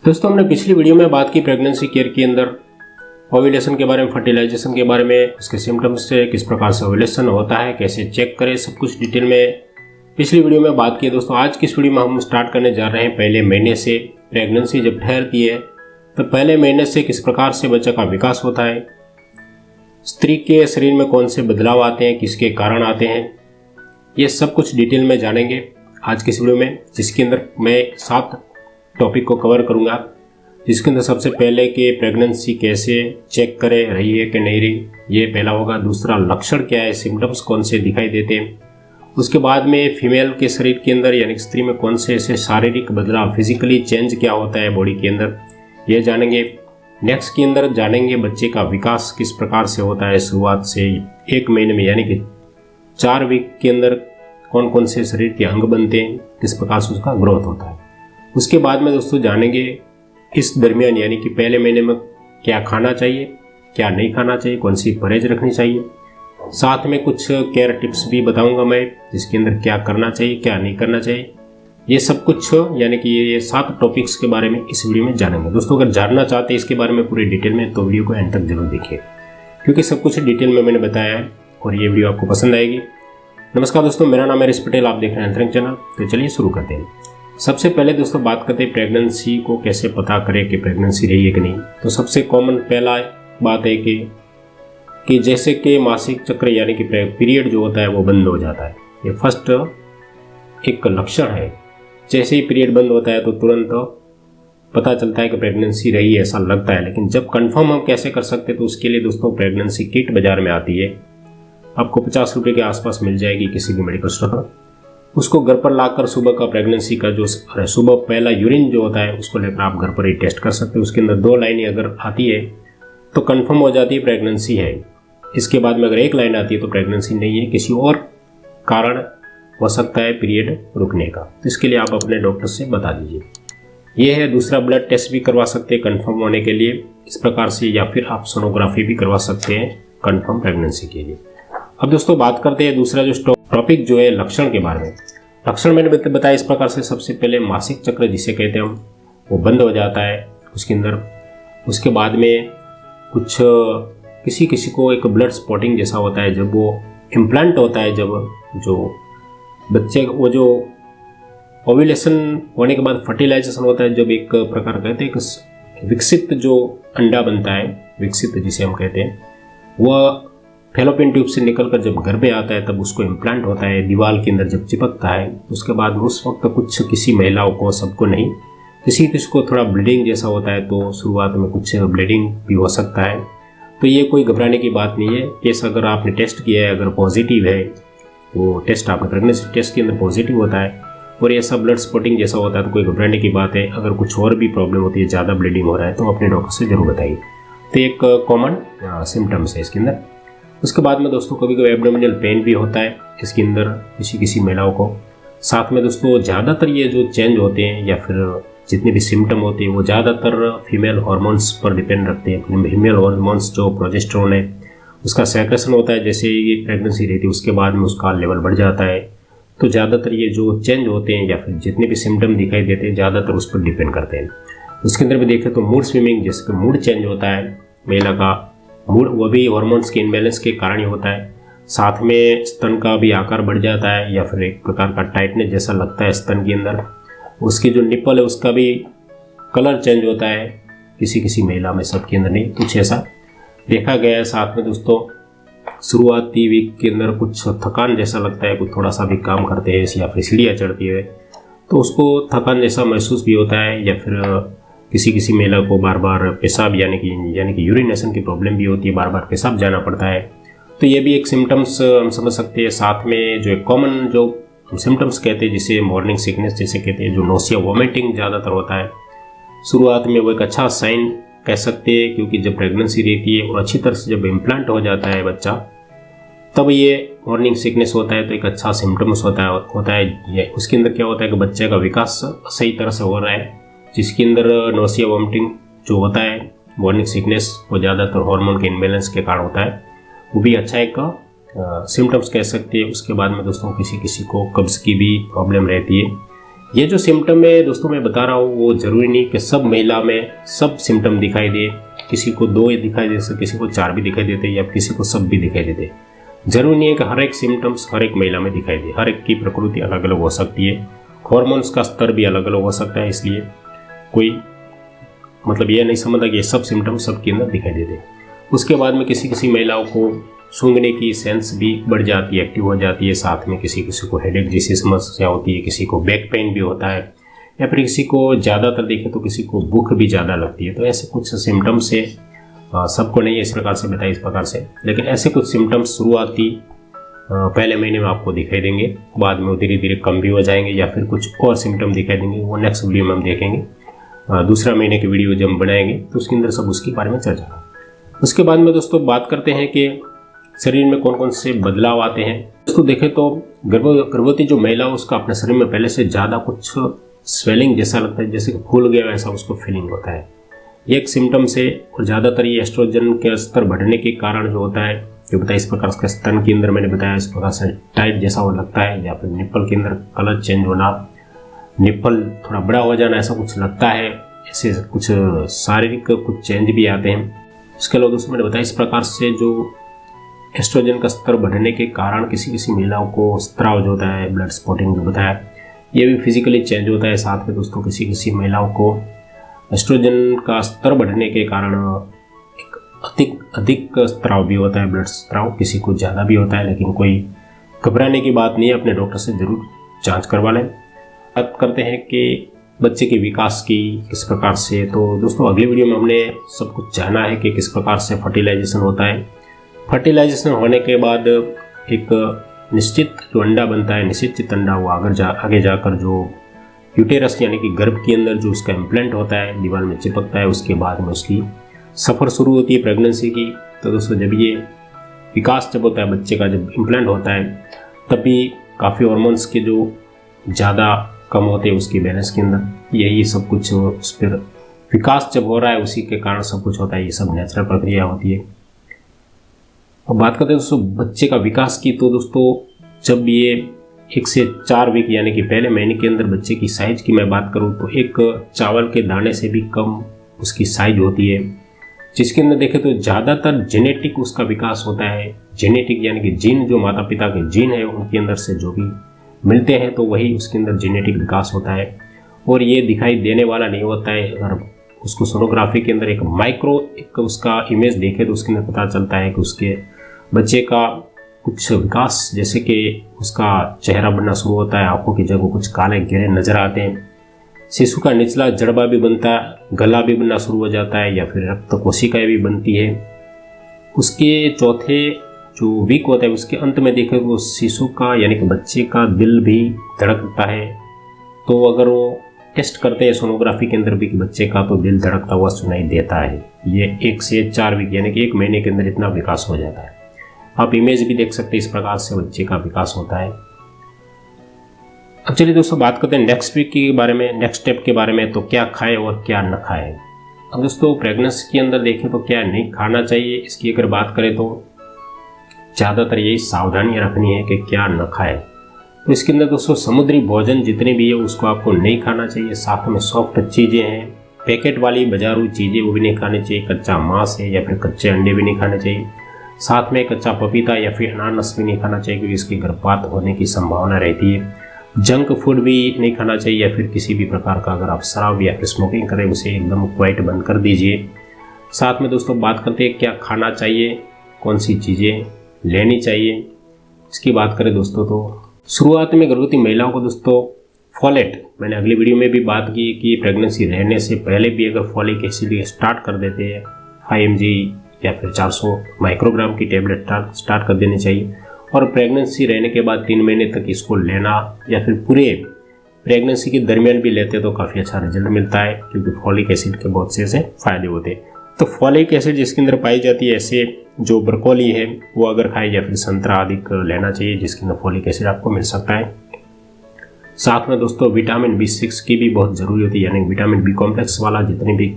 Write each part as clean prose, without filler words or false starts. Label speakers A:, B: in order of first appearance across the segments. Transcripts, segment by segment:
A: दोस्तों हमने पिछली वीडियो में बात की प्रेगनेंसी केयर के अंदर ओव्यूलेशन के बारे में, फर्टिलाइजेशन के बारे में, उसके सिम्टम्स से, किस प्रकार से ओव्यूलेशन होता है, कैसे चेक करें, सब कुछ डिटेल में पिछली वीडियो में बात की। दोस्तों आज की इस वीडियो में हम स्टार्ट करने जा रहे हैं पहले महीने से। प्रेगनेंसी जब ठहरती है तो पहले महीने से किस प्रकार से बच्चा का विकास होता है, स्त्री के शरीर में कौन से बदलाव आते हैं, किसके कारण आते हैं, ये सब कुछ डिटेल में जानेंगे आज की इस वीडियो में, जिसके अंदर मैं 7 टॉपिक को कवर करूंगा। जिसके अंदर सबसे पहले कि प्रेगनेंसी कैसे चेक करें, रही है कि नहीं रही, ये पहला होगा। दूसरा, लक्षण क्या है, सिम्टम्स कौन से दिखाई देते हैं। उसके बाद में फीमेल के शरीर के अंदर यानी स्त्री में कौन से ऐसे शारीरिक बदलाव, फिजिकली चेंज क्या होता है बॉडी के अंदर, ये जानेंगे। नेक्स्ट के अंदर जानेंगे बच्चे का विकास किस प्रकार से होता है शुरुआत से 1 महीने में, यानी कि 4 वीक के अंदर कौन कौन से शरीर के अंग बनते हैं, किस प्रकार से उसका ग्रोथ होता है। उसके बाद में दोस्तों जानेंगे इस दरमियान यानी कि पहले महीने में क्या खाना चाहिए, क्या नहीं खाना चाहिए, कौन सी परहेज रखनी चाहिए। साथ में कुछ केयर टिप्स भी बताऊंगा मैं, जिसके अंदर क्या करना चाहिए, क्या नहीं करना चाहिए। ये सब कुछ यानी कि ये 7 टॉपिक्स के बारे में इस वीडियो में जानेंगे। दोस्तों अगर जानना चाहते हैं इसके बारे में पूरी डिटेल में तो वीडियो को एंड तक जरूर देखिए, क्योंकि सब कुछ डिटेल में मैंने बताया है और ये वीडियो आपको पसंद आएगी। नमस्कार दोस्तों, मेरा नाम है ऋषि पटेल, आप देख रहे हैं अंतरंग चैनल। तो चलिए शुरू करते हैं। सबसे पहले दोस्तों बात करते हैं प्रेगनेंसी को कैसे पता करें कि प्रेगनेंसी रही है कि नहीं। तो सबसे कॉमन पहला बात है कि जैसे कि मासिक चक्र यानी कि पीरियड जो होता है वो बंद हो जाता है। ये फर्स्ट एक लक्षण है। जैसे ही पीरियड बंद होता है तो तुरंत पता चलता है कि प्रेगनेंसी रही है, ऐसा लगता है। लेकिन जब कंफर्म हम कैसे कर सकते हैं, तो उसके लिए दोस्तों प्रेगनेंसी किट बाजार में आती है, आपको 50 रुपये के आसपास मिल जाएगी किसी भी मेडिकल स्टोर पर। उसको घर पर लाकर सुबह का प्रेगनेंसी का जो सुबह पहला यूरिन जो होता है उसको लेकर आप घर पर ही टेस्ट कर सकते हो। उसके अंदर 2 लाइनें अगर आती है तो कंफर्म हो जाती है प्रेगनेंसी है। इसके बाद में अगर 1 लाइन आती है तो प्रेगनेंसी नहीं है, किसी और कारण हो सकता है पीरियड रुकने का। तो इसके लिए आप अपने डॉक्टर से बता दीजिए। ये है। दूसरा, ब्लड टेस्ट भी करवा सकते हैं कंफर्म होने के लिए इस प्रकार से, या फिर आप सोनोग्राफी भी करवा सकते हैं कंफर्म प्रेगनेंसी के लिए। अब दोस्तों बात करते हैं दूसरा जो टॉपिक जो है लक्षण के बारे में। लक्षण मैंने बताया इस प्रकार से। सबसे पहले मासिक चक्र जिसे कहते हैं हम, वो बंद हो जाता है उसके अंदर। उसके बाद में कुछ किसी को एक ब्लड स्पॉटिंग जैसा होता है जब वो इम्प्लांट होता है, जब जो बच्चे वो जो ओव्यूलेशन होने के बाद फर्टिलाइजेशन होता है, जब एक प्रकार कहते हैं कि विकसित जो अंडा बनता है, विकसित जिसे हम कहते हैं, वह फैलोपियन ट्यूब से निकलकर जब घर में आता है तब उसको इम्प्लांट होता है दीवार के अंदर, जब चिपकता है। उसके बाद उस वक्त कुछ किसी महिलाओं को, सबको नहीं, किसी को थोड़ा ब्लीडिंग जैसा होता है, तो शुरुआत में कुछ ब्लीडिंग भी हो सकता है। तो ये कोई घबराने की बात नहीं है। केस अगर आपने टेस्ट किया है, अगर पॉजिटिव है, वो टेस्ट आपका प्रेगनेंसी टेस्ट के अंदर पॉजिटिव होता है और ऐसा ब्लड स्पॉटिंग जैसा होता है, तो कोई घबराने की बात है। अगर कुछ और भी प्रॉब्लम होती है, ज़्यादा ब्लीडिंग हो रहा है, तो अपने डॉक्टर से जरूर बताइए। तो एक कॉमन सिम्टम्स है इसके अंदर। उसके बाद में दोस्तों कभी कभी एब्डोमिनल पेन भी होता है इसके अंदर किसी महिलाओं को। साथ में दोस्तों ज़्यादातर ये जो चेंज होते हैं या फिर जितने भी सिम्टम होते हैं वो ज़्यादातर फीमेल हार्मोन्स पर डिपेंड रखते हैं। फीमेल हार्मोन्स जो प्रोजेस्टेरोन है उसका सेक्रेशन होता है। जैसे ये प्रेगनेंसी रहती है उसके बाद में उसका लेवल बढ़ जाता है। तो ज़्यादातर ये जो चेंज होते हैं या फिर जितने भी सिम्टम दिखाई देते हैं ज़्यादातर उस पर डिपेंड करते हैं। उसके अंदर भी देखें तो मूड स्विंगिंग, जिसका मूड चेंज होता है महिला का मूड, वो भी हार्मोन्स के इम्बैलेंस के कारण ही होता है। साथ में स्तन का भी आकार बढ़ जाता है या फिर एक प्रकार का टाइटनेस जैसा लगता है स्तन के अंदर। उसकी जो निप्पल है उसका भी कलर चेंज होता है किसी महिला में, सबके अंदर नहीं, कुछ ऐसा देखा गया है। साथ में दोस्तों शुरुआती वीक के अंदर कुछ थकान जैसा लगता है, कुछ थोड़ा सा भी काम करते हैं या फिर सीढ़ियाँ चढ़ती है तो उसको थकान जैसा महसूस भी होता है। या फिर किसी महिला को बार बार पेशाब यानी कि यूरिनेशन की प्रॉब्लम भी होती है, बार बार पेशाब जाना पड़ता है। तो ये भी एक सिम्टम्स हम समझ सकते हैं। साथ में जो एक कॉमन जो सिम्टम्स कहते हैं जिसे मॉर्निंग सिकनेस जैसे कहते हैं, जो नोसिया वॉमिटिंग ज़्यादातर होता है शुरुआत में, वो एक अच्छा साइन कह सकते हैं। क्योंकि जब प्रेगनेंसी रहती है और अच्छी तरह से जब इम्प्लांट हो जाता है बच्चा, तब ये मॉर्निंग सिकनेस होता है, तो एक अच्छा सिम्टम्स होता है। उसके अंदर क्या होता है कि बच्चे का विकास सही तरह से हो रहा है, जिसके अंदर नोसिया वॉमिटिंग जो होता है, मॉर्निंग सिकनेस, वो ज़्यादातर हार्मोन के इम्बैलेंस के कारण होता है। वो भी अच्छा एक सिम्टम्स कह सकते हैं। उसके बाद में दोस्तों किसी को कब्ज़ की भी प्रॉब्लम रहती है ये जो सिम्टम है दोस्तों मैं बता रहा हूँ वो जरूरी नहीं कि सब महिला में सब सिम्टम दिखाई दे, किसी को 2 दिखाई दे सकते, किसी को 4 भी दिखाई देते या किसी को सब भी दिखाई देते। जरूरी नहीं है कि हर एक सिम्टम्स हर एक महिला में दिखाई दे, हर एक की प्रकृति अलग अलग हो सकती है, हॉर्मोन्स का स्तर भी अलग अलग हो सकता है, इसलिए कोई मतलब ये नहीं समझता कि ये सब सिम्टम्स सबके अंदर दिखाई देते। उसके बाद में किसी किसी महिलाओं को सूंघने की सेंस भी बढ़ जाती है, एक्टिव हो जाती है, साथ में किसी किसी को हेडेक जैसी समस्या होती है, किसी को बैक पेन भी होता है, या फिर किसी को ज़्यादातर देखें तो किसी को भूख भी ज़्यादा लगती है। तो ऐसे कुछ सिम्टम्स है, सबको नहीं इस प्रकार से बताइए इस प्रकार से, लेकिन ऐसे कुछ सिम्टम्स शुरुआती पहले महीने में आपको दिखाई देंगे, बाद में वो धीरे धीरे कम भी हो जाएंगे या फिर कुछ और सिम्टम दिखाई देंगे, वो नेक्स्ट वीडियो में हम देखेंगे। दूसरा महीने की वीडियो जब हम बनाएंगे तो उसके अंदर सब उसके बारे में चर्चा। उसके बाद में दोस्तों बात करते हैं कि शरीर में कौन कौन से बदलाव आते हैं। दोस्तों देखें तो गर्भवती जो महिला है उसका अपने शरीर में पहले से ज़्यादा कुछ स्वेलिंग जैसा लगता है, जैसे कि फूल गया वैसा उसको फीलिंग होता है, ये एक सिम्टम्स है। और ज़्यादातर ये एस्ट्रोजन के स्तर बढ़ने के कारण जो होता है, जो बताया इस प्रकार का स्तन के अंदर मैंने बताया इस प्रकार से टाइट जैसा वो लगता है, या फिर निप्पल के अंदर कलर चेंज होना, निप्पल थोड़ा बड़ा हो जाना, ऐसा कुछ लगता है, ऐसे कुछ शारीरिक कुछ चेंज भी आते हैं। उसके अलावा दोस्तों मैंने बताया इस प्रकार से जो एस्ट्रोजन का स्तर बढ़ने के कारण किसी किसी महिलाओं को स्त्राव जो होता है, ब्लड स्पॉटिंग जो बताया, ये भी फिजिकली चेंज होता है। साथ में दोस्तों किसी किसी महिलाओं को एस्ट्रोजन का स्तर बढ़ने के कारण एक अधिक स्त्राव भी होता है, ब्लड स्त्राव, किसी को ज़्यादा भी होता है, लेकिन कोई घबराने की बात नहीं है, अपने डॉक्टर से जरूर जांच करवा लें। बात करते हैं कि बच्चे के विकास की किस प्रकार से, तो दोस्तों अगली वीडियो में हमने सब कुछ जाना है कि किस प्रकार से फर्टिलाइजेशन होता है। फर्टिलाइजेशन होने के बाद एक निश्चित जो अंडा बनता है, निश्चित अंडा, वो आगे जाकर जो यूटेरस यानी कि गर्भ के अंदर जो उसका इम्प्लांट होता है, दीवार में चिपकता है, उसके बाद में उसकी सफ़र शुरू होती है प्रेगनेंसी की। तो दोस्तों जब ये विकास जब होता है बच्चे का, जब इम्प्लांट होता है, तभी काफ़ी हार्मोन्स के जो ज़्यादा कम होते हैं उसकी बैलेंस के अंदर, यही सब कुछ उस पर विकास जब हो रहा है उसी के कारण सब कुछ होता है, ये सब नेचुरल प्रक्रिया होती है। अब बात करते हैं दोस्तों बच्चे का विकास की, तो दोस्तों जब ये 1 से 4 वीक यानी कि पहले महीने के अंदर बच्चे की साइज की मैं बात करूं तो एक चावल के दाने से भी कम उसकी साइज होती है, जिसके अंदर देखें तो ज़्यादातर जेनेटिक उसका विकास होता है। जेनेटिक यानी कि जीन, जो माता पिता के जीन है उनके अंदर से जो भी मिलते हैं तो वही उसके अंदर जेनेटिक विकास होता है, और ये दिखाई देने वाला नहीं होता है। अगर उसको सोनोग्राफी के अंदर एक उसका इमेज देखे तो उसके अंदर पता चलता है कि उसके बच्चे का कुछ विकास, जैसे कि उसका चेहरा बनना शुरू होता है, आंखों की जगह कुछ काले घेरे नजर आते हैं, शिशु का निचला जड़बा भी बनता है, गला भी बनना शुरू हो जाता है, या फिर रक्त कोशिकाएं भी बनती है। उसके चौथे जो वीक होता है उसके अंत में देखें तो शिशु का यानी कि बच्चे का दिल भी धड़कता है। तो अगर वो टेस्ट करते हैं सोनोग्राफी के अंदर भी कि बच्चे का तो दिल धड़कता हुआ सुनाई देता है। ये 1 से 4 वीक यानी कि 1 महीने के अंदर इतना विकास हो जाता है। आप इमेज भी देख सकते हैं, इस प्रकार से बच्चे का विकास होता है। अब चलिए दोस्तों बात करते हैं नेक्स्ट वीक के बारे में, नेक्स्ट स्टेप के बारे में, तो क्या खाए और क्या न खाए। अब दोस्तों प्रेगनेंसी के अंदर देखें तो क्या नहीं खाना चाहिए, इसकी अगर बात करें तो ज़्यादातर यही सावधानियाँ रखनी है कि क्या न खाए। तो इसके अंदर दोस्तों समुद्री भोजन जितने भी है उसको आपको नहीं खाना चाहिए, साथ में सॉफ्ट चीज़ें हैं, पैकेट वाली बाजारू चीज़ें वो भी नहीं खानी चाहिए, कच्चा मांस है या फिर कच्चे अंडे भी नहीं खाने चाहिए, साथ में कच्चा पपीता या फिर अनानास भी नहीं खाना चाहिए क्योंकि इसकी गर्भपात होने की संभावना रहती है। जंक फूड भी नहीं खाना चाहिए, या फिर किसी भी प्रकार का अगर आप शराब या फिर स्मोकिंग करें उसे एकदम क्वाइट बंद कर दीजिए। साथ में दोस्तों बात करते हैं क्या खाना चाहिए, कौन सी चीज़ें लेनी चाहिए। इसकी बात करें दोस्तों तो शुरुआत में गर्भवती महिलाओं को दोस्तों फॉलेट, मैंने अगली वीडियो में भी बात की कि प्रेगनेंसी रहने से पहले भी अगर फॉलिक एसिड स्टार्ट कर देते हैं 5 mg या फिर 400 माइक्रोग्राम की टेबलेट स्टार्ट कर देनी चाहिए, और प्रेगनेंसी रहने के बाद 3 महीने तक इसको लेना, या फिर पूरे प्रेगनेंसी के दरमियान भी लेते तो काफ़ी अच्छा रिजल्ट मिलता है क्योंकि फॉलिक एसिड के बहुत से फायदे होते हैं। तो फॉलिक एसिड जिसके अंदर पाई जाती है, ऐसे जो ब्रोकोली है वो अगर खाए, या फिर संतरा अधिक लेना चाहिए जिसके अंदर फॉलिक एसिड आपको मिल सकता है। साथ में दोस्तों विटामिन B6 की भी बहुत ज़रूरी होती है, यानी विटामिन B कॉम्प्लेक्स वाला जितने भी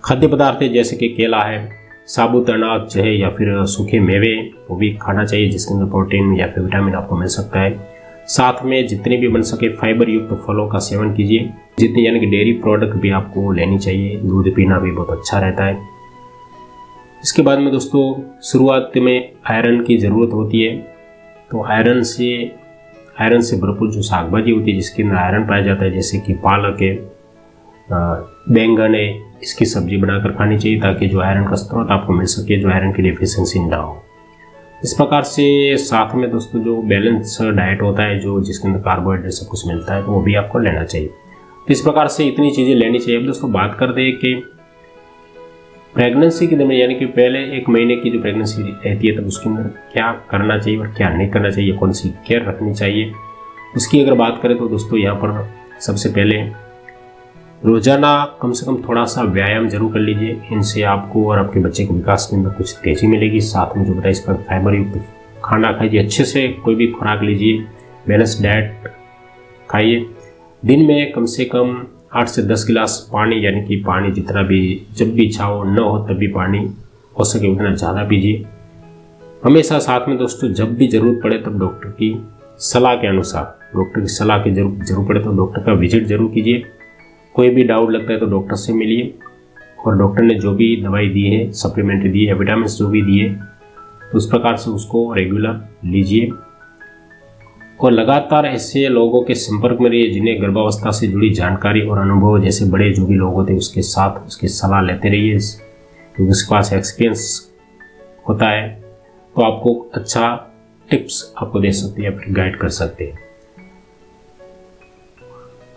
A: खाद्य पदार्थ है जैसे कि केला है, साबुत अनाज है, या फिर सूखे मेवे वो भी खाना चाहिए जिसके अंदर प्रोटीन या फिर विटामिन आपको मिल सकता है। साथ में जितने भी बन सके फाइबर युक्त फलों का सेवन कीजिए। जितनी यानी कि डेयरी प्रोडक्ट भी आपको लेनी चाहिए, दूध पीना भी बहुत अच्छा रहता है। इसके बाद में दोस्तों शुरुआत में आयरन की ज़रूरत होती है। तो आयरन से भरपूर जो साग भाजी होती है जिसके अंदर आयरन पाया जाता है, जैसे कि पालक है, बैंगन है, इसकी सब्जी बनाकर खानी चाहिए ताकि जो आयरन का स्रोत आपको मिल सके, जो आयरन की डिफिशियंसी ना हो। इस प्रकार से साथ में दोस्तों जो बैलेंस डाइट होता है, जो जिसके अंदर कार्बोहाइड्रेट सब कुछ मिलता है, तो वो भी आपको लेना चाहिए। तो इस प्रकार से इतनी चीज़ें लेनी चाहिए। अब दोस्तों बात करते हैं कि प्रेगनेंसी के दौरान यानी कि पहले 1 महीने की जो प्रेगनेंसी रहती है तब उसके अंदर क्या करना चाहिए और क्या नहीं करना चाहिए, कौन सी केयर रखनी चाहिए, उसकी अगर बात करें तो दोस्तों यहाँ पर सबसे पहले रोजाना कम से कम थोड़ा सा व्यायाम जरूर कर लीजिए। इनसे आपको और आपके बच्चे को विकास के अंदर कुछ तेजी मिलेगी। साथ में जो बताया इस पर फाइबर युक्त खाना खाइए, अच्छे से कोई भी खुराक लीजिए, बैलेंस डाइट खाइए। दिन में कम से कम 8 से 10 गिलास पानी, यानी कि पानी जितना भी जब भी इच्छा हो, न हो तब भी पानी हो सके उतना ज़्यादा पीजिए। हमेशा साथ में दोस्तों जब भी ज़रूरत पड़े तब डॉक्टर की सलाह के अनुसार, डॉक्टर की सलाह की जरूर पड़े तो डॉक्टर का विजिट जरूर कीजिए। कोई भी डाउट लगता है तो डॉक्टर से मिलिए और डॉक्टर ने जो भी दवाई दी है, सप्लीमेंट दी है, विटामिन जो भी दिए, तो उस प्रकार से उसको रेगुलर लीजिए। और लगातार ऐसे लोगों के संपर्क में रहिए जिन्हें गर्भावस्था से जुड़ी जानकारी और अनुभव, जैसे बड़े जो भी लोग होते हैं उसके साथ उसकी सलाह लेते रहिए, क्योंकि उसके पास एक्सपीरियंस होता है तो आपको अच्छा टिप्स आपको दे सकते हैं या फिर गाइड कर सकते हैं।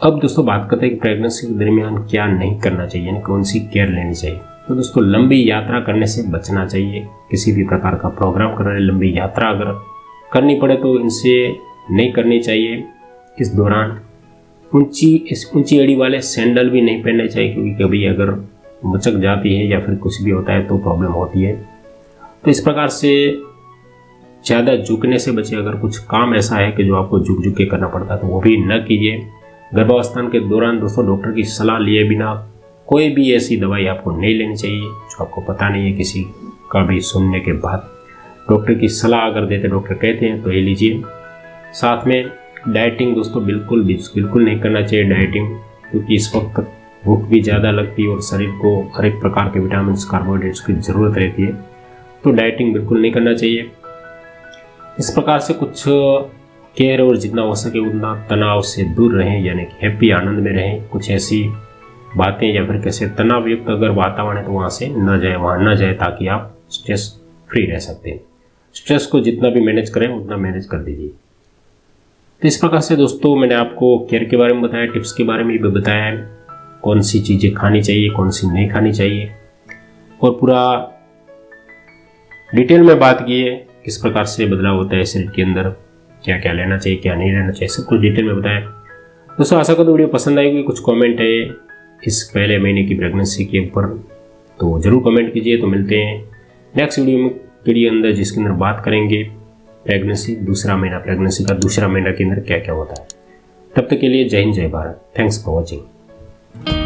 A: अब दोस्तों बात करते हैं कि प्रेगनेंसी के दरमियान क्या नहीं करना चाहिए, यानी कौन सी केयर लेनी चाहिए। तो दोस्तों लंबी यात्रा करने से बचना चाहिए। किसी भी प्रकार का प्रोग्राम कर रहे हैं, लंबी यात्रा अगर करनी पड़े तो इनसे नहीं करनी चाहिए। इस दौरान ऊंची एड़ी वाले सैंडल भी नहीं पहनने चाहिए, क्योंकि कभी अगर मचक जाती है या फिर कुछ भी होता है तो प्रॉब्लम होती है। तो इस प्रकार से ज़्यादा झुकने से बचे। अगर कुछ काम ऐसा है कि जो आपको झुक के करना पड़ता है तो वो भी न कीजिए। गर्भावस्था के दौरान दोस्तों डॉक्टर की सलाह लिए बिना कोई भी ऐसी दवाई आपको नहीं लेनी चाहिए जो आपको पता नहीं है। किसी का भी सुनने के बाद डॉक्टर की सलाह अगर देते, डॉक्टर कहते हैं तो ये लीजिए। साथ में डाइटिंग दोस्तों बिल्कुल नहीं करना चाहिए डाइटिंग, क्योंकि इस वक्त भूख भी ज़्यादा लगती है और शरीर को हर एक प्रकार के विटामिन कार्बोहाइड्रेट्स की ज़रूरत रहती है, तो डाइटिंग बिल्कुल नहीं करना चाहिए। इस प्रकार से कुछ केयर और जितना हो सके उतना तनाव से दूर रहें, यानी कि हैप्पी आनंद में रहें। कुछ ऐसी बातें या फिर कैसे तनाव युक्त अगर वातावरण है तो वहाँ से वहाँ न जाए, ताकि आप स्ट्रेस फ्री रह सकते हैं। स्ट्रेस को जितना भी मैनेज करें उतना मैनेज कर दीजिए। तो इस प्रकार से दोस्तों मैंने आपको केयर के बारे में बताया, टिप्स के बारे में भी बताया है, कौन सी चीज़ें खानी चाहिए, कौन सी नहीं खानी चाहिए, और पूरा डिटेल में बात की है किस प्रकार से बदलाव होता है शरीर के अंदर, क्या क्या लेना चाहिए, क्या नहीं लेना चाहिए, सब कुछ डिटेल में बताया। दोस्तों आशा करता हूँ वीडियो पसंद आएगी। कुछ कमेंट है इस पहले महीने की प्रेगनेंसी के ऊपर तो ज़रूर कमेंट कीजिए। तो मिलते हैं नेक्स्ट वीडियो अंदर, जिसके अंदर बात करेंगे प्रेगनेंसी प्रेगनेंसी का दूसरा महीना के अंदर क्या क्या होता है। तब तक के लिए जय हिंद, जय भारत। Thanks for watching.